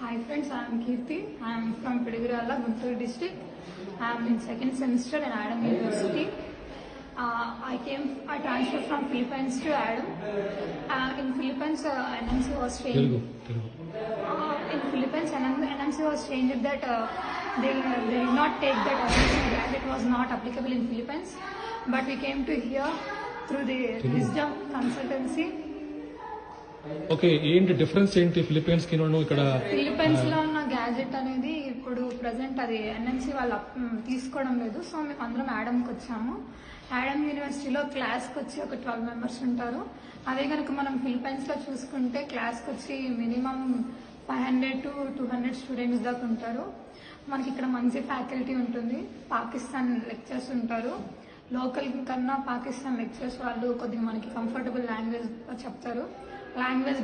Hi friends, I am Kirti. I am from Pidigirala, Guntur district. I am in second semester in Adam University. I transferred from Philippines to Adam. In Philippines, NMC was changed. In Philippines, NMC was changed that they did not take that NMC grant. It was not applicable in Philippines. But we came to here through the Wisdom Consultancy. Okay, ఏంటి difference ఏంటి Philippines కి ఇక్కడ? Philippines లో ఉన్న gadget అనేది ఇప్పుడు present అది NMC వాళ్ళు తీసుకోవడం లేదు. సో మేము అందరం యాడమ్కి వచ్చాము. యాడమ్ యూనివర్సిటీలో క్లాస్కి వచ్చి ఒక 12 మెంబర్స్ ఉంటారు. అదే కనుక మనం ఫిలిప్పైన్స్ లో చూసుకుంటే క్లాస్కి వచ్చి మినిమం 500 to 200 స్టూడెంట్స్ దాకా ఉంటారు. మనకి ఇక్కడ మంచి ఫ్యాకల్టీ ఉంటుంది. పాకిస్తాన్ లెక్చర్స్ ఉంటారు. లోకల్ కన్నా పాకిస్తాన్ లెక్చర్స్ వాళ్ళు కొద్దిగా మనకి కంఫర్టబుల్ లాంగ్వేజ్ చెప్తారు. లాంగ్వేజ్